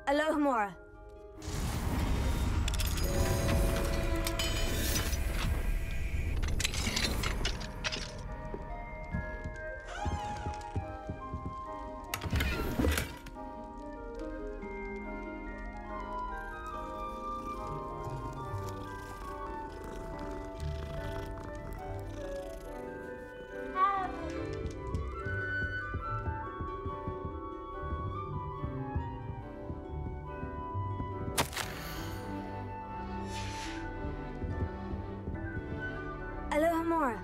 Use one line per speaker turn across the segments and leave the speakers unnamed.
Alohomora. Alohomora.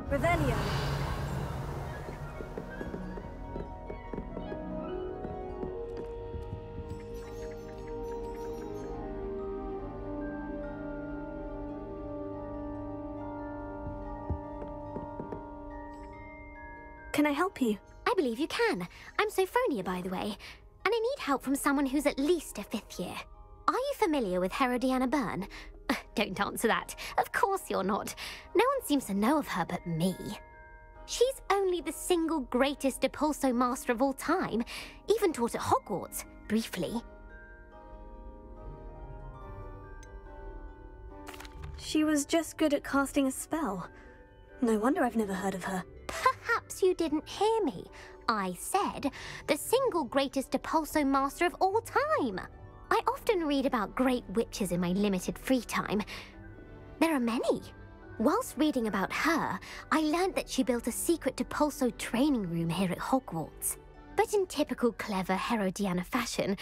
Revelio. Can I help you?
I believe you can. I'm Sophronia, by the way, and I need help from someone who's at least a 5th year. Are you familiar with Herodiana Byrne? Don't answer that. Of course you're not. No one seems to know of her but me. She's only the single greatest Depulso master of all time, even taught at Hogwarts, briefly.
She was just good at casting a spell. No wonder I've never heard of her.
Perhaps you didn't hear me. I said the single greatest Depulso master of all time. I often read about great witches in my limited free time. There are many. Whilst reading about her, I learned that she built a secret Depulso training room here at Hogwarts. But in typical clever Herodiana fashion,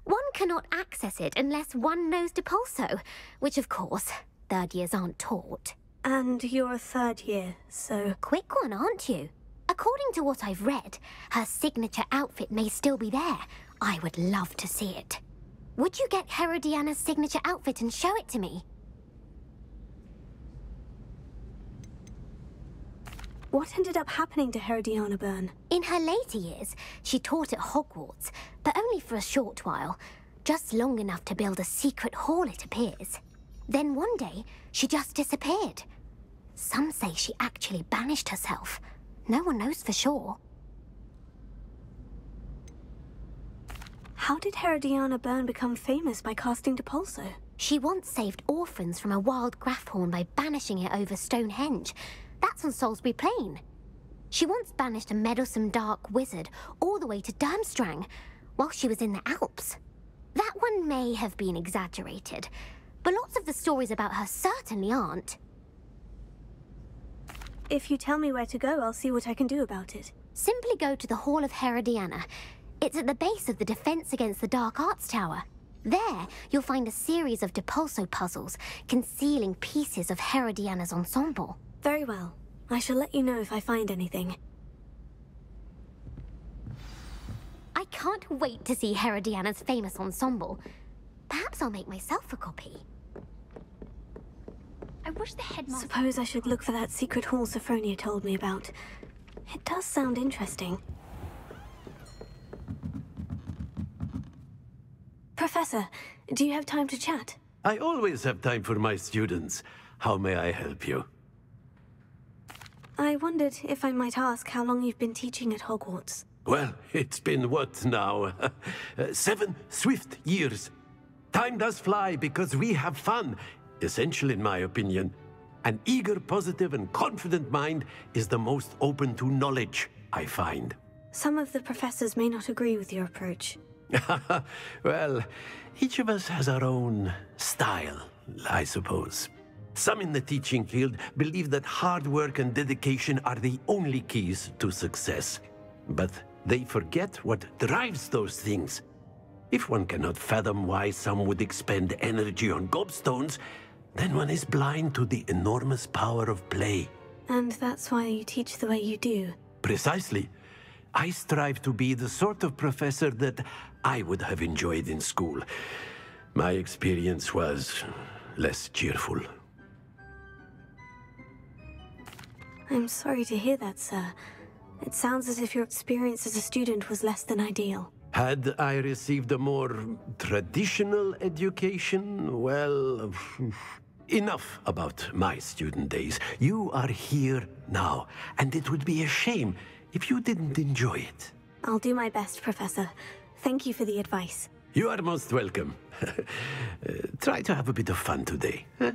one cannot access it unless one knows Depulso, which of course, 3rd years aren't taught.
And you're a 3rd year, so...
Quick one, aren't you? According to what I've read, her signature outfit may still be there. I would love to see it. Would you get Herodiana's signature outfit and show it to me?
What ended up happening to Herodiana Byrne?
In her later years, she taught at Hogwarts, but only for a short while. Just long enough to build a secret hall, it appears. Then one day, she just disappeared. Some say she actually banished herself. No one knows for sure.
How did Herodiana Byrne become famous by casting Depulso?
She once saved orphans from a wild Graffhorn by banishing it over Stonehenge. That's on Salisbury Plain. She once banished a meddlesome dark wizard all the way to Durmstrang while she was in the Alps. That one may have been exaggerated, but lots of the stories about her certainly aren't.
If you tell me where to go, I'll see what I can do about it.
Simply go to the Hall of Herodiana. It's at the base of the Defense Against the Dark Arts Tower. There, you'll find a series of Depulso puzzles concealing pieces of Herodiana's ensemble.
Very well. I shall let you know if I find anything.
I can't wait to see Herodiana's famous ensemble. Perhaps I'll make myself a copy. I wish the headmaster...
Suppose I should look for that secret hall Sophronia told me about. It does sound interesting. Professor, do you have time to chat?
I always have time for my students. How may I help you?
I wondered if I might ask how long you've been teaching at Hogwarts.
Well, it's been what now? 7 swift years. Time does fly because we have fun. Essential in my opinion. An eager, positive, and confident mind is the most open to knowledge, I find.
Some of the professors may not agree with your approach.
Well, each of us has our own style, I suppose. Some in the teaching field believe that hard work and dedication are the only keys to success. But they forget what drives those things. If one cannot fathom why some would expend energy on gobstones, then one is blind to the enormous power of play.
And that's why you teach the way you do.
Precisely. I strive to be the sort of professor that I would have enjoyed in school. My experience was less cheerful.
I'm sorry to hear that, sir. It sounds as if your experience as a student was less than ideal.
Had I received a more traditional education, well, enough about my student days. You are here now, and it would be a shame if you didn't enjoy it.
I'll do my best, Professor. Thank you for the advice.
You are most welcome. Try to have a bit of fun today, huh?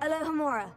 Alohomora.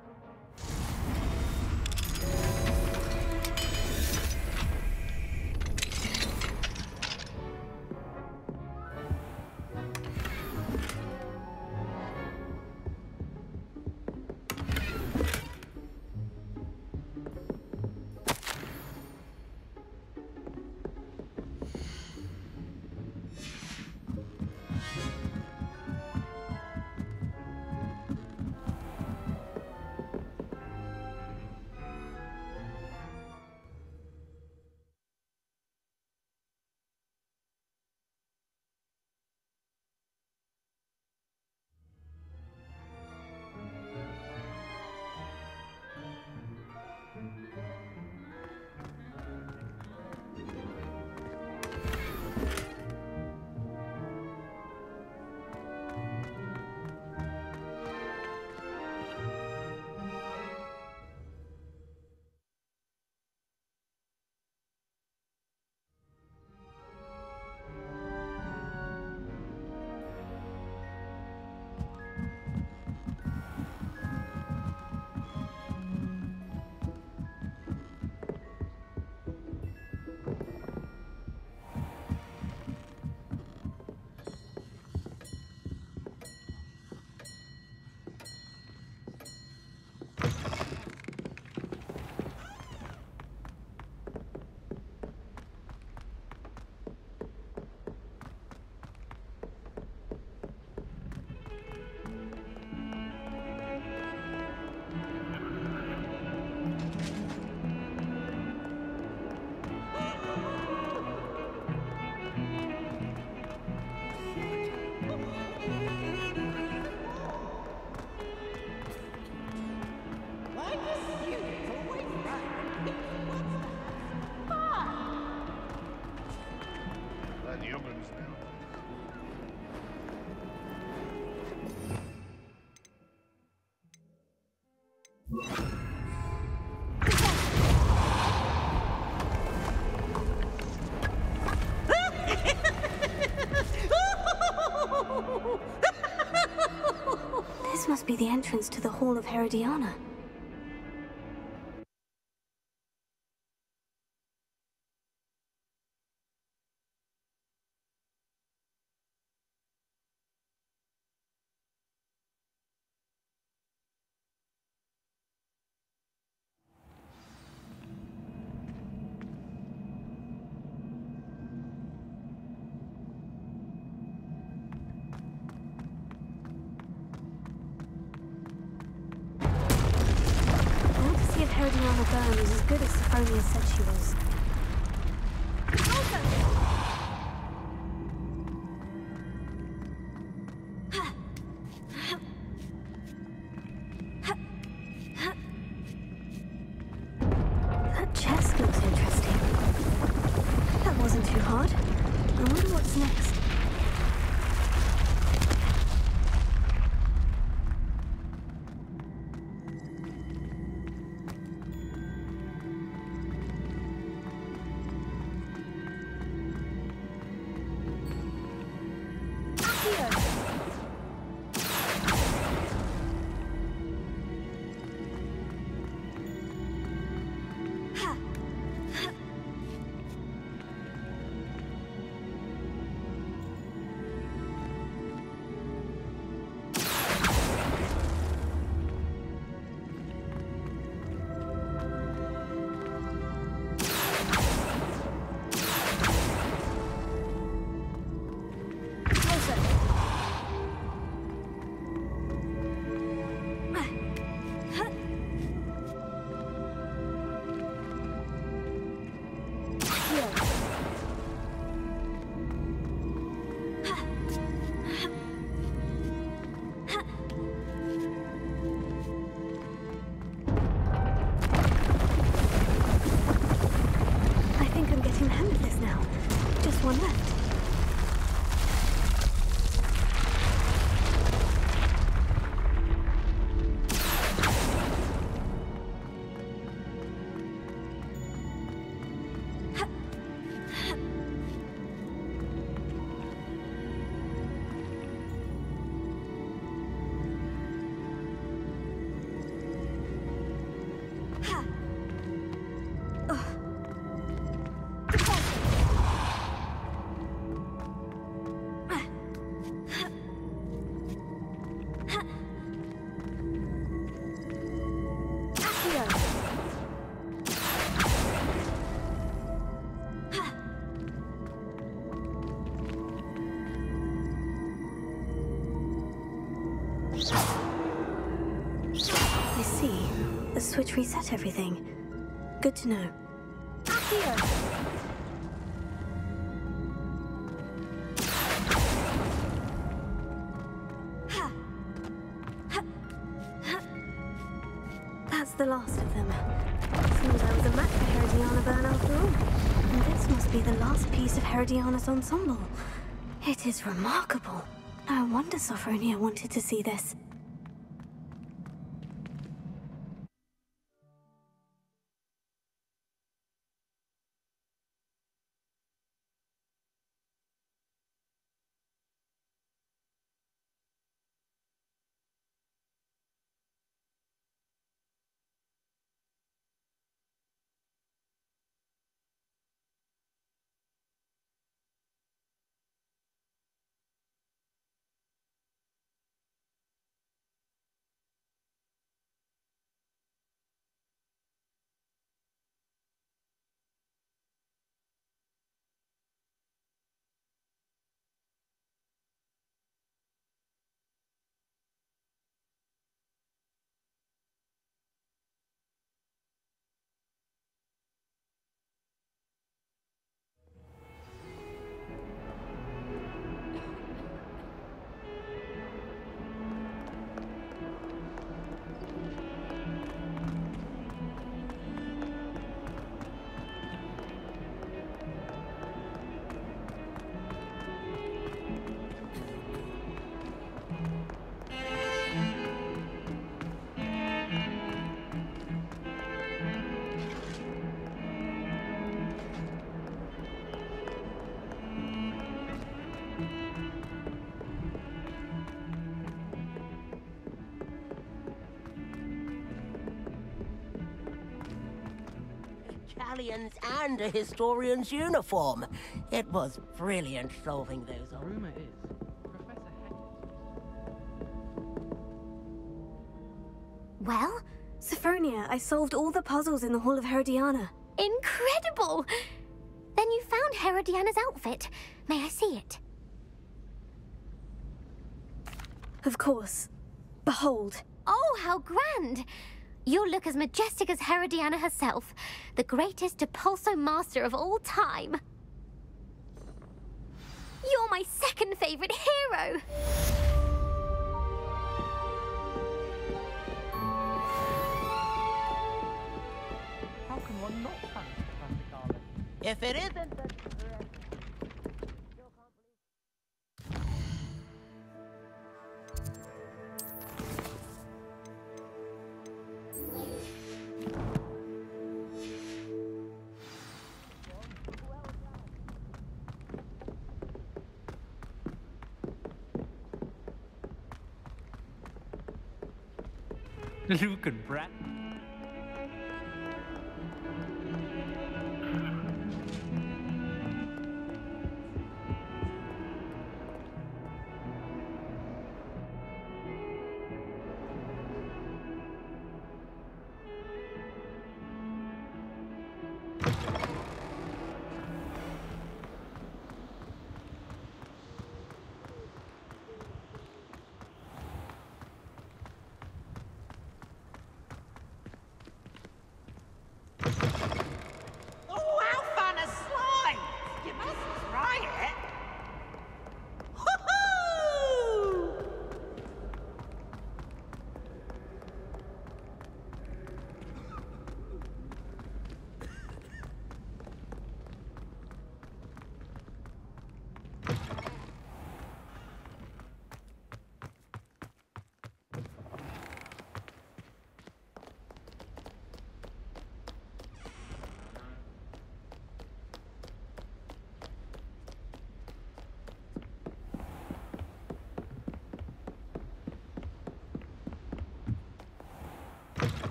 must be the entrance to the Hall of Herodiana. If Herodiana Byrne was as good as Sophronia said she was. That chest looks interesting. That wasn't too hard. I wonder what's next. One left. I see. The switch reset everything. Good to know. Here. That's the last of them. Seems I was a match for Herodiana Byrne after all. And this must be the last piece of Herodiana's ensemble. It is remarkable. No wonder Sophronia wanted to see this.
medallions and a historian's uniform. It was brilliant solving those.
Rumor is, Professor
Well?
Sophronia, I solved all the puzzles in the Hall of Herodiana.
Incredible! Then you found Herodiana's outfit. May I see it?
Of course. Behold.
Oh, how grand! You'll look as majestic as Herodiana herself, the greatest Depulso master of all time. You're my second favorite hero!
How can one not fancy classic armor?
If it isn't the...
Luke and Brett.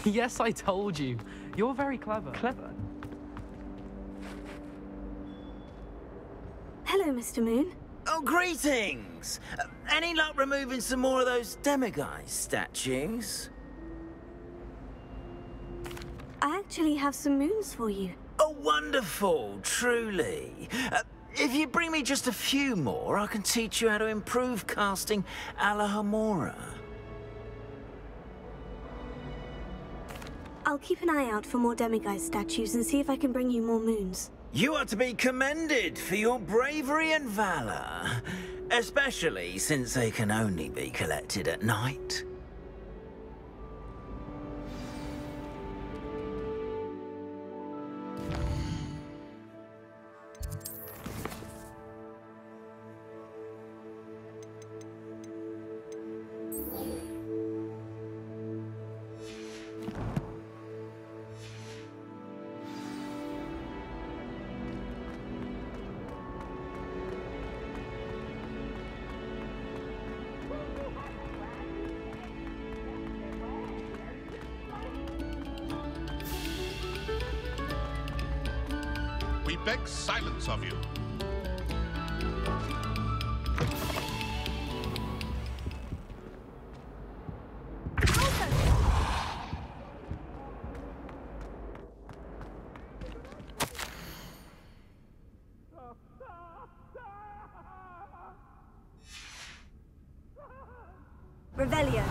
Yes, I told you. You're very clever. Clever?
Hello, Mr. Moon.
Oh, greetings! Any luck removing some more of those demiguise statues?
I actually have some moons for you.
Oh, wonderful, truly. If you bring me just a few more, I can teach you how to improve casting a la Hamora.
I'll keep an eye out for more demiguise statues and see if I can bring you more moons.
You are to be commended for your bravery and valor, especially since they can only be collected at night.
We beg silence of you.
Revelio.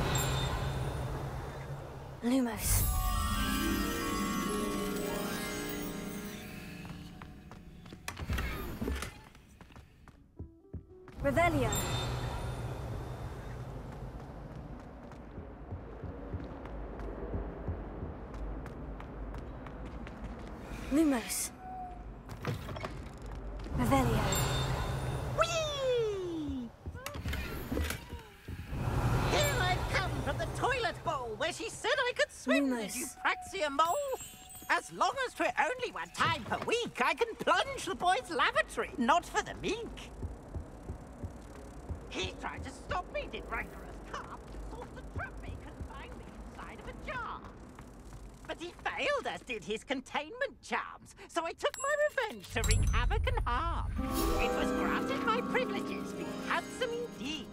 Lumos. Revelio. Lumos. Revelio.
Whee! Here I've come from the toilet bowl where she said I could swim. Did you
Lumos.
praxia mole?
As long as 'twere only one time per week, I can plunge the boy's lavatory, not for the meek. He tried to stop me, did rancorous carp, sought to trap me, confine me inside of a jar. But he failed, as did his containment charms, so I took my revenge to wreak havoc and harm. It was granted my privileges, being handsome indeed.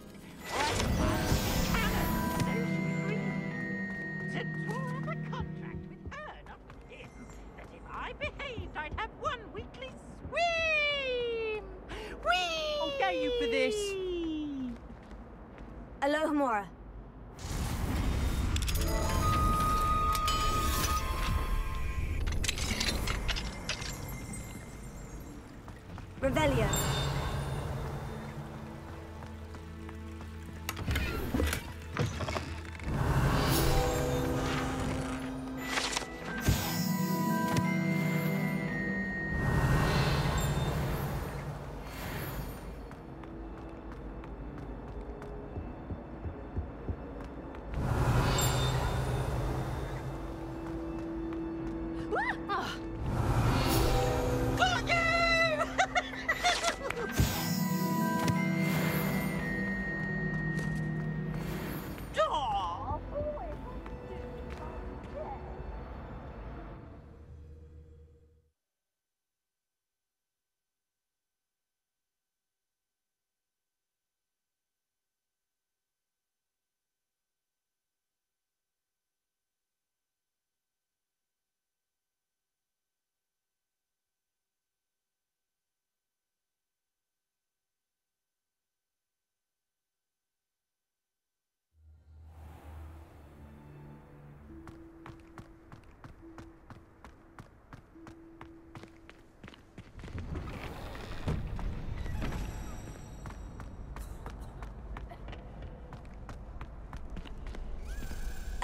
What was canon, so she agreed. To draw up a contract with her, not with him, that if I behaved, I'd have one weekly swim! Whee!
I'll get you for this.
Alohomora. Revelio.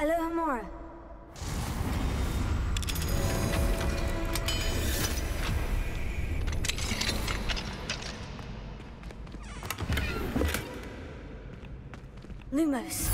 Alohomora. Lumos.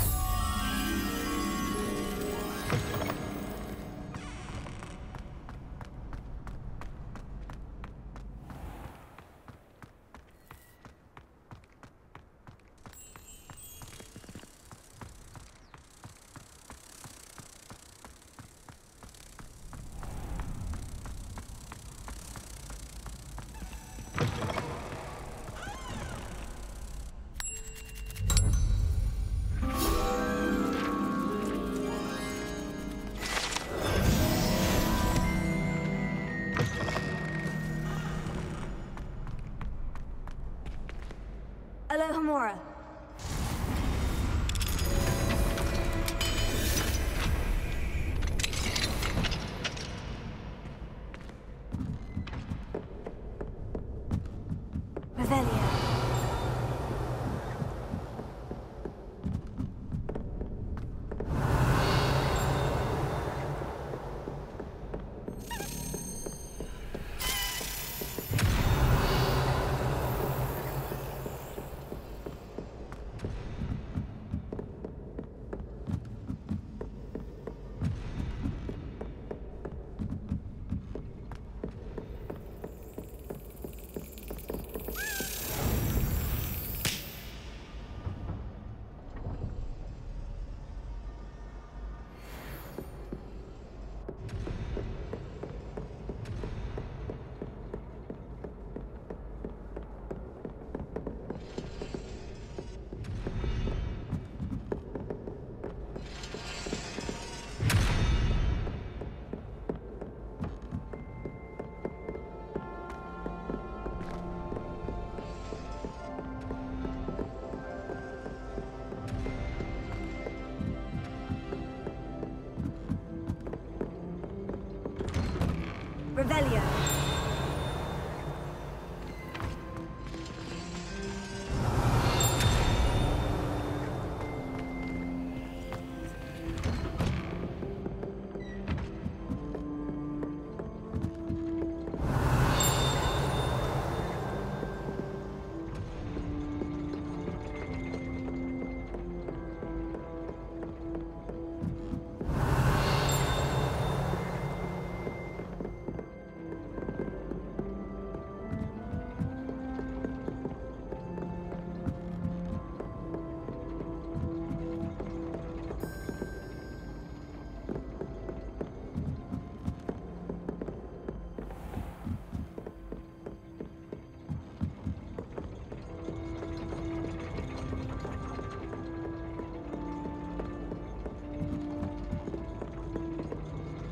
Alohomora. Revelio. Revelio.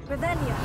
Revelio.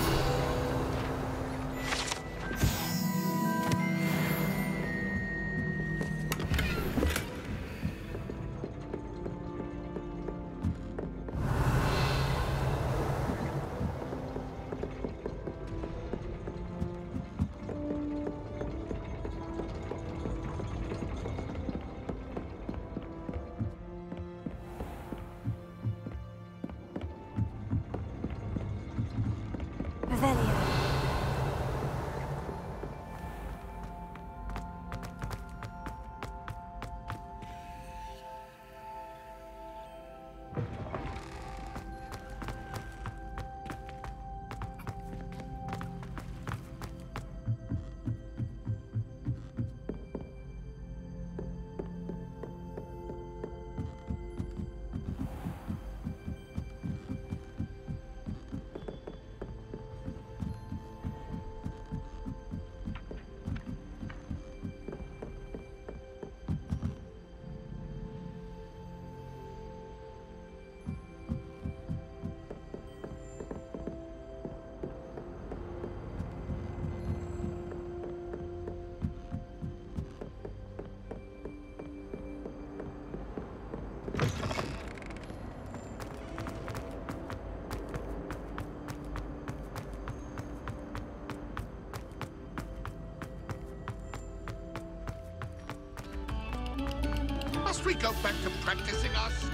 Must we go back to practicing our skill?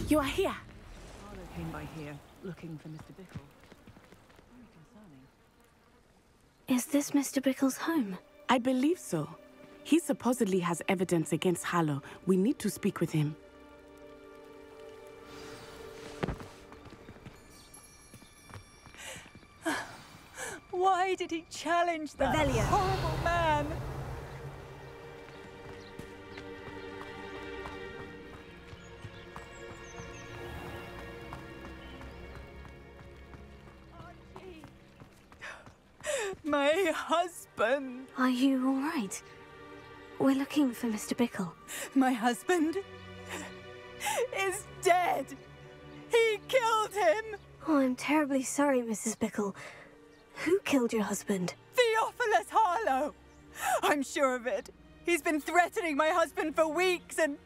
You are here. Harlow came by here, looking for Mr. Bickle. Very concerning.
Is this Mr. Bickle's home?
I believe so. He supposedly has evidence against Harlow. We need to speak with him.
Why did he challenge that horrible man? Archie! My husband!
Are you all right? We're looking for Mr. Bickle.
My husband is dead! He killed him!
Oh, I'm terribly sorry, Mrs. Bickle. Who killed your husband?
Theophilus Harlow! I'm sure of it. He's been threatening my husband for weeks and...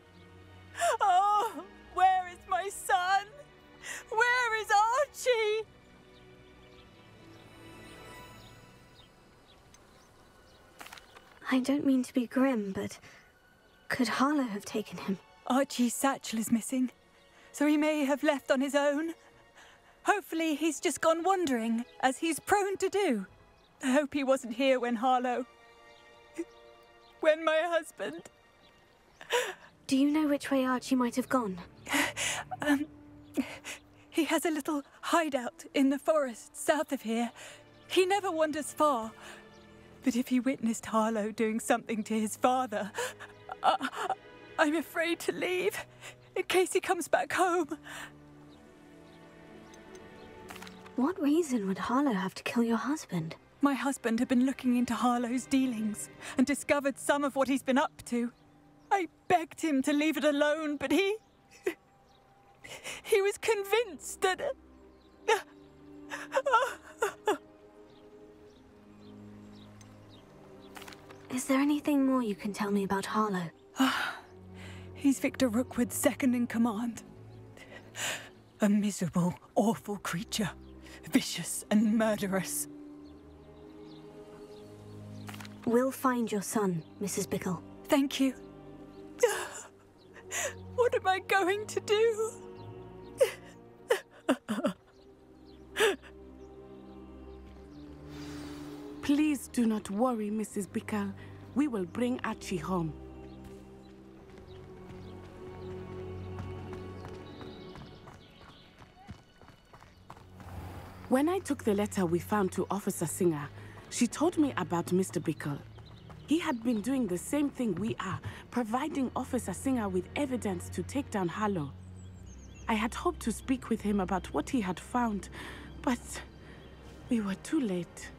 Oh, where is my son? Where is Archie?
I don't mean to be grim, but could Harlow have taken him?
Archie's satchel is missing, so he may have left on his own. Hopefully he's just gone wandering, as he's prone to do. I hope he wasn't here when Harlow... when my husband...
Do you know which way Archie might have gone?
He has a little hideout in the forest south of here. He never wanders far. But if he witnessed Harlow doing something to his father, I'm afraid to leave in case he comes back home.
What reason would Harlow have to kill your husband?
My husband had been looking into Harlow's dealings and discovered some of what he's been up to. I begged him to leave it alone, but he was convinced that...
Is there anything more you can tell me about Harlow?
He's Victor Rookwood's second in command. A miserable, awful creature. Vicious and murderous.
We'll find your son, Mrs. Bickle.
Thank you. What am I going to do?
Please do not worry, Mrs. Bickle. We will bring Archie home. When I took the letter we found to Officer Singer, she told me about Mr. Bickle. He had been doing the same thing we are, providing Officer Singer with evidence to take down Harlow. I had hoped to speak with him about what he had found, but we were too late.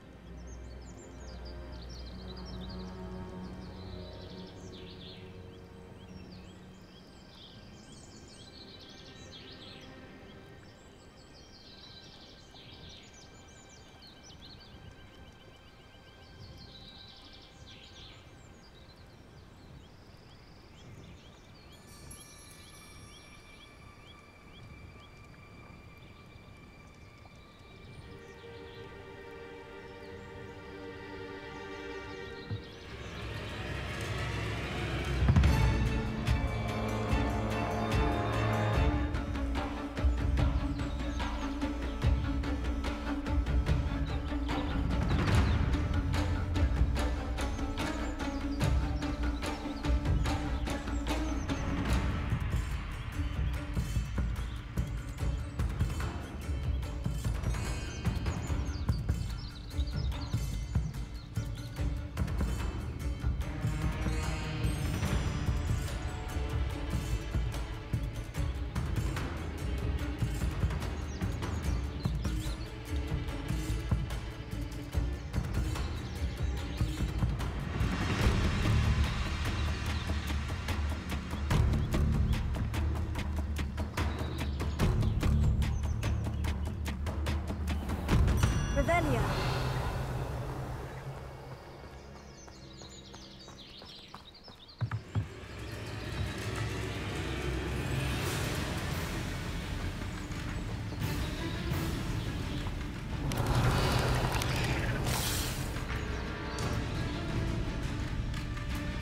Revelia.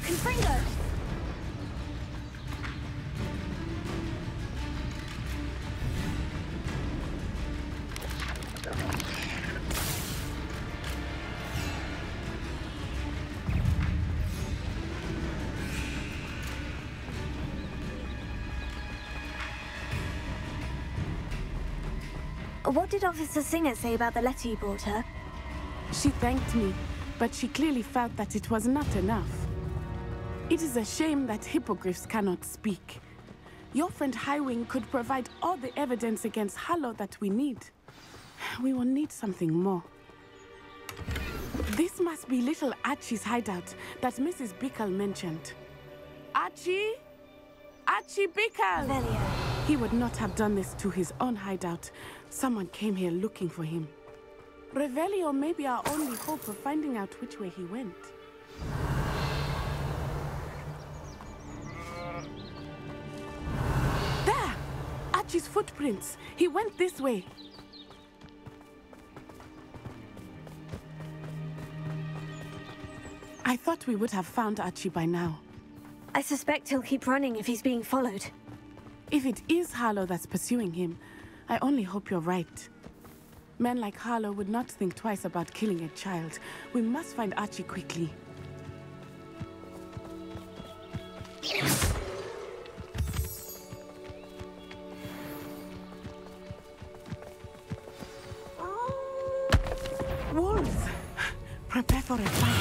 Confringo! What did Officer Singer say about the letter you brought her?
She thanked me, but she clearly felt that it was not enough. It is a shame that hippogriffs cannot speak. Your friend Highwing could provide all the evidence against Harlow that we need. We will need something more. This must be little Archie's hideout that Mrs. Bickle mentioned. Archie? Archie Bickle!
Revelia.
He would not have done this to his own hideout. Someone came here looking for him. Revelio may be our only hope of finding out which way he went. There! Archie's footprints. He went this way. I thought we would have found Archie by now.
I suspect he'll keep running if he's being followed.
If it is Harlow that's pursuing him, I only hope you're right. Men like Harlow would not think twice about killing a child. We must find Archie quickly. Prepare for a fight.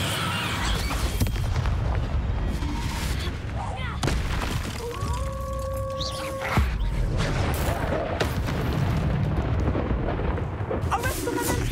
Arrest the momentum!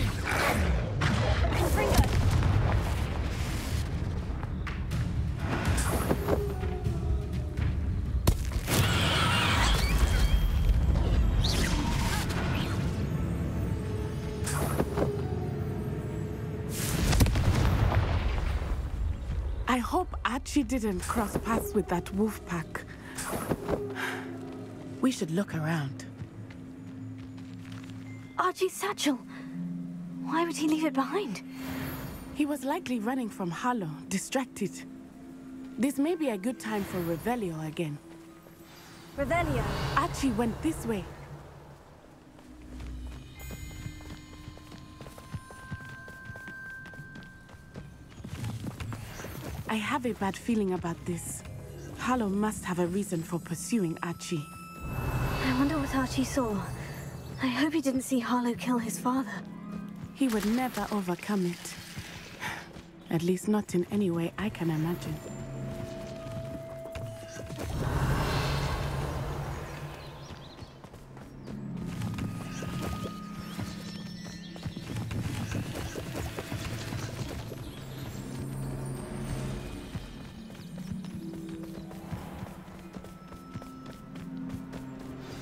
I hope Archie didn't cross paths with that wolf pack. We should look around.
Archie's satchel. Why would he leave it behind?
He was likely running from Harlow, distracted. This may be a good time for Revelio again.
Revelio.
Archie went this way. I have a bad feeling about this. Harlow must have a reason for pursuing Archie.
I wonder what Archie saw. I hope he didn't see Harlow kill his father.
He would never overcome it. At least not in any way I can imagine.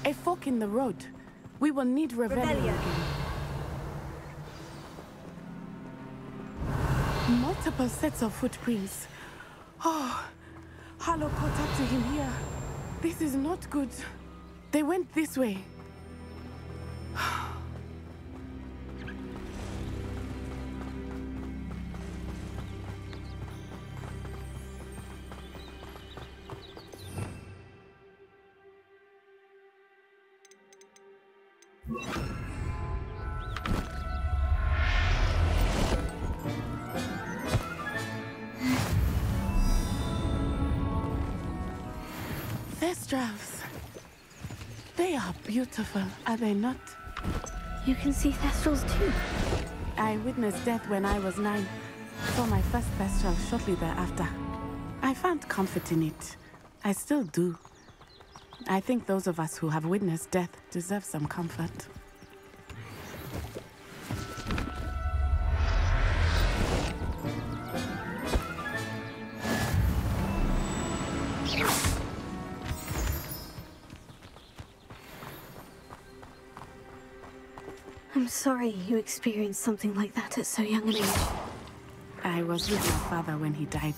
A fork in the road. We will need Revelio again. Multiple sets of footprints. Oh, Harlow caught up to him here. This is not good. They went this way. Thestrals. They are beautiful, are they not?
You can see Thestrals too.
I witnessed death when I was 9. Saw my first Thestral shortly thereafter. I found comfort in it. I still do. I think those of us who have witnessed death deserve some comfort.
I'm sorry you experienced something like that at so young an age.
I was with my father when he died.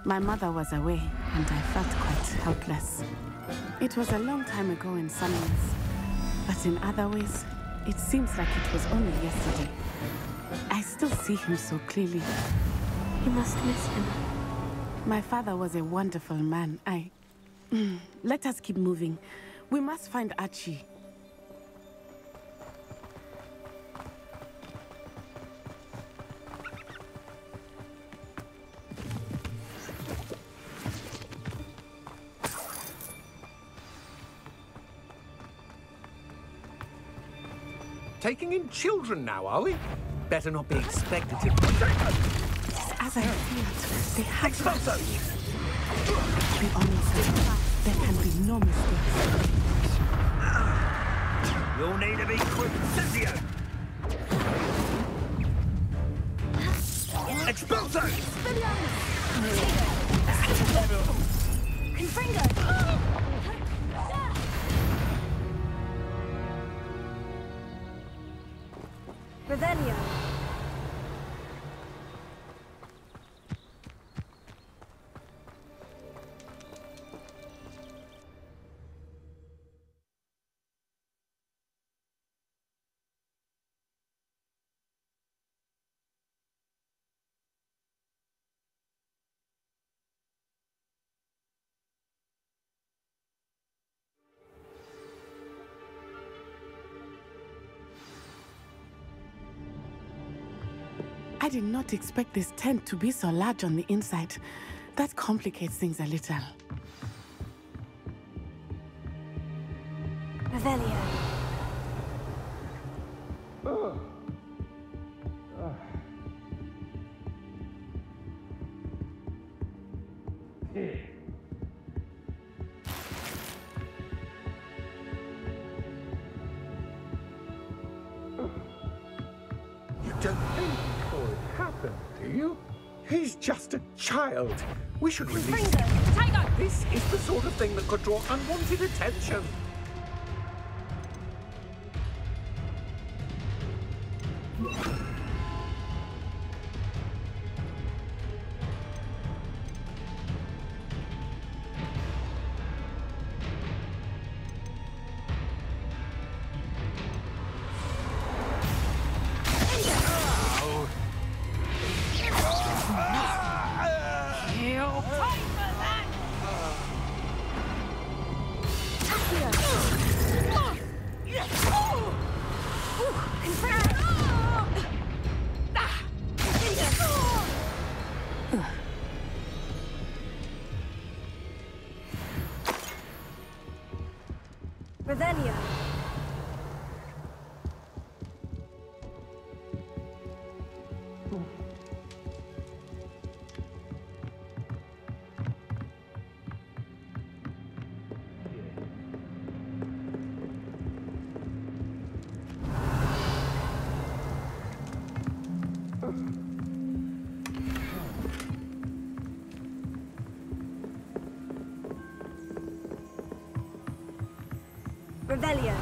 My mother was away, and I felt quite helpless. It was a long time ago in some ways, but in other ways, it seems like it was only yesterday. I still see him so clearly.
You must miss him.
My father was a wonderful man. Let us keep moving. We must find Archie.
Taking in children now, are we? Better not be expected to...
As I feared, they had to be honest. There can be no mistakes.
You'll need to be quick, Cizio! Expulso!
Confringo! Revelio.
I did not expect this tent to be so large on the inside. That complicates things a little.
Revelio.
You don't think he saw it happen, do you? He's just a child. We should release him. This is the sort of thing that could draw unwanted attention.
Revelio. Revelio.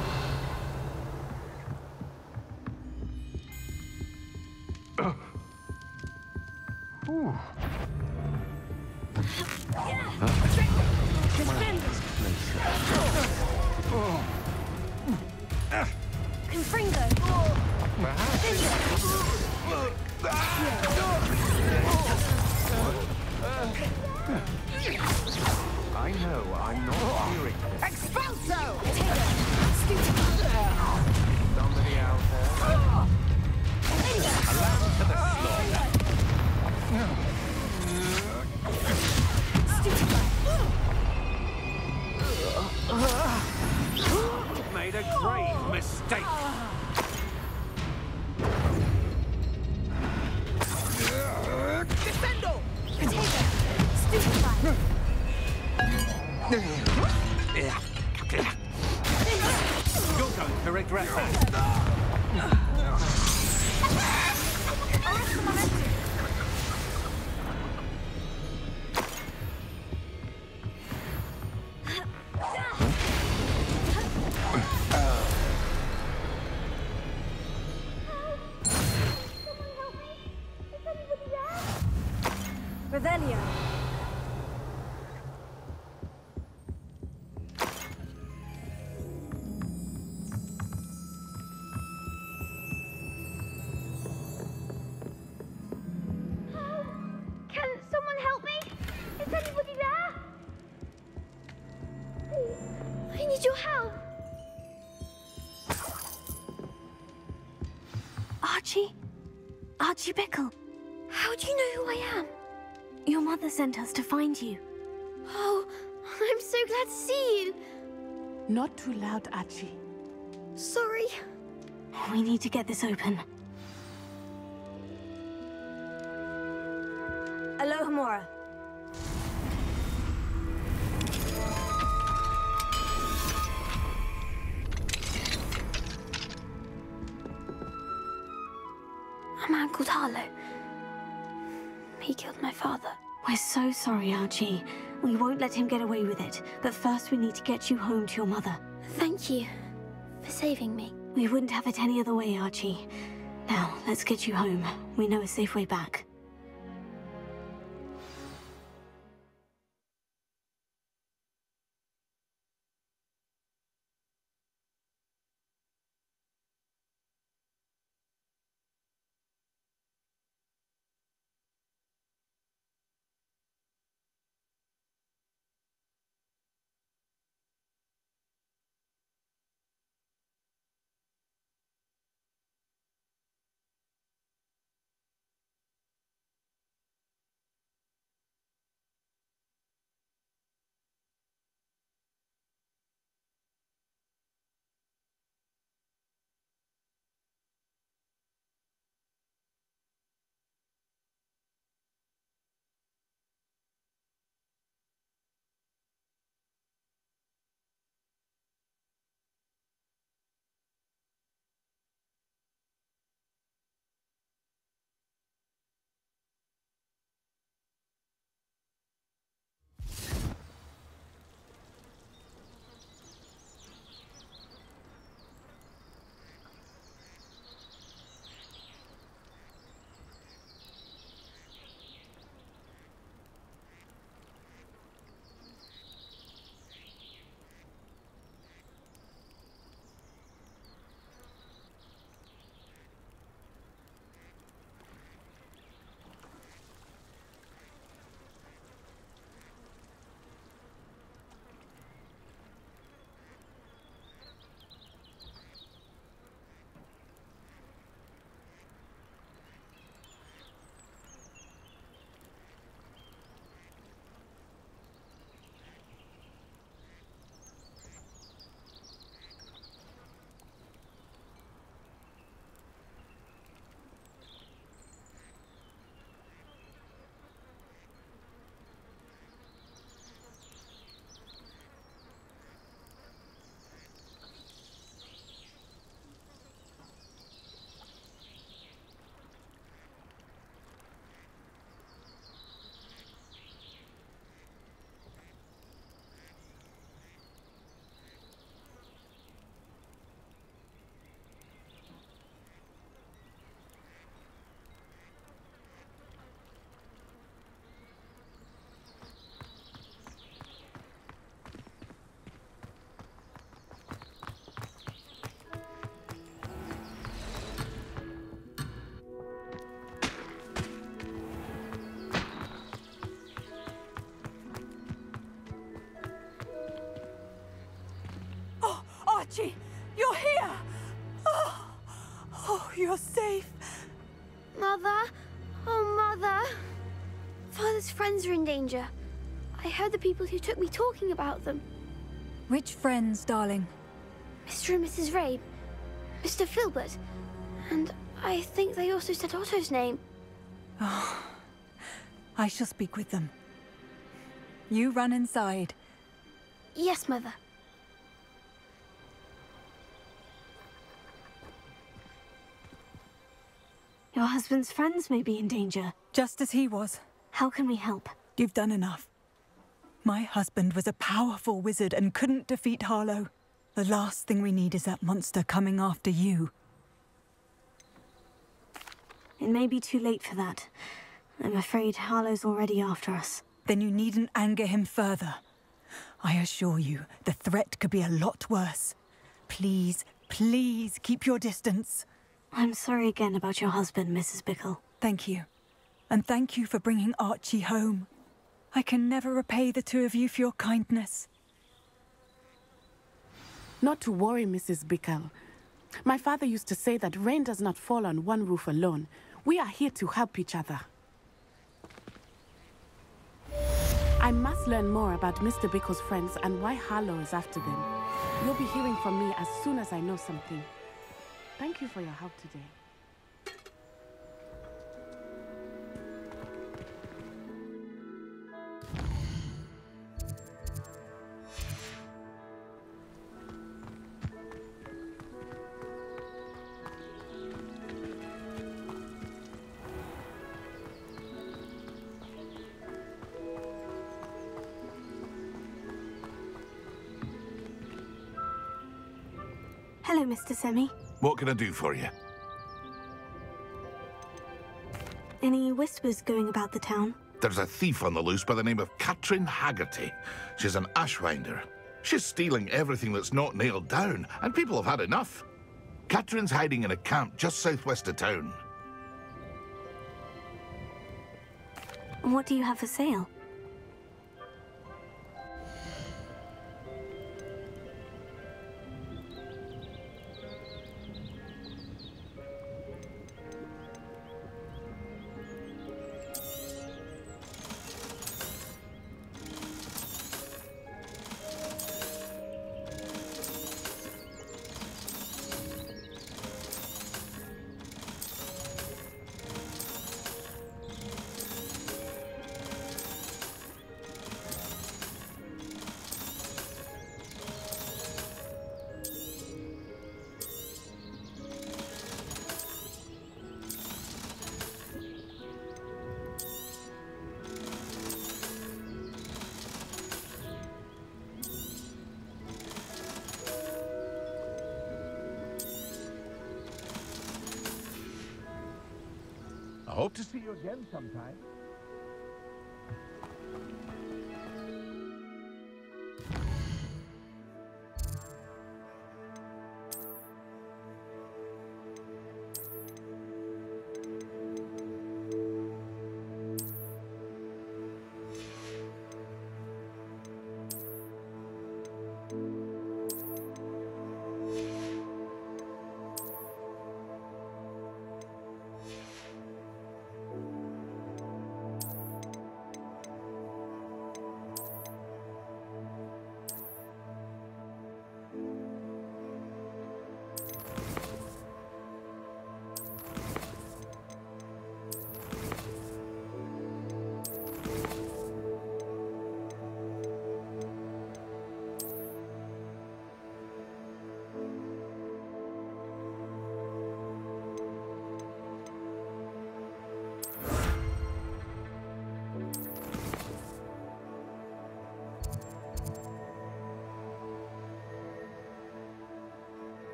I know, I'm not hearing this.
Expulso!
Somebody out there? A lamb to the slaughter. You've made a grave mistake.
Defendo!
You're going to regret that.
Revelio.
Can someone help me? Is anybody there? Please, I need your help.
Archie? Archie Bickle.
How do you know who I am?
Your mother sent us to find you.
Oh, I'm so glad to see you.
Not too loud, Archie.
Sorry.
We need to get this open. Alohomora.
A man called Harlow. He killed my father.
We're so sorry, Archie. We won't let him get away with it. But first we need to get you home to your mother.
Thank you for saving me.
We wouldn't have it any other way, Archie. Now, let's get you home. We know a safe way back.
Archie! You're here! Oh, you're safe.
Mother? Oh, Mother. Father's friends are in danger. I heard the people who took me talking about them.
Which friends, darling?
Mr. and Mrs. Rabe, Mr. Filbert, and I think they also said Otto's name.
Oh, I shall speak with them. You run inside.
Yes, Mother. Your husband's friends may be in danger.
Just as he was.
How can we help?
You've done enough. My husband was a powerful wizard and couldn't defeat Harlow. The last thing we need is that monster coming after you.
It may be too late for that. I'm afraid Harlow's already after us.
Then you needn't anger him further. I assure you, the threat could be a lot worse. Please, please keep your distance.
I'm sorry again about your husband, Mrs. Bickle.
Thank you. And thank you for bringing Archie home. I can never repay the two of you for your kindness.
Not to worry, Mrs. Bickle. My father used to say that rain does not fall on one roof alone. We are here to help each other. I must learn more about Mr. Bickle's friends and why Harlow is after them. You'll be hearing from me as soon as I know something. Thank you for your help today.
Hello, Mr. Semi.
What can I do for you?
Any whispers going about the town?
There's a thief on the loose by the name of Katrin Haggerty. She's an ashwinder. She's stealing everything that's not nailed down, and people have had enough. Katrin's hiding in a camp just southwest of town.
What do you have for sale?
I hope to see you again sometime.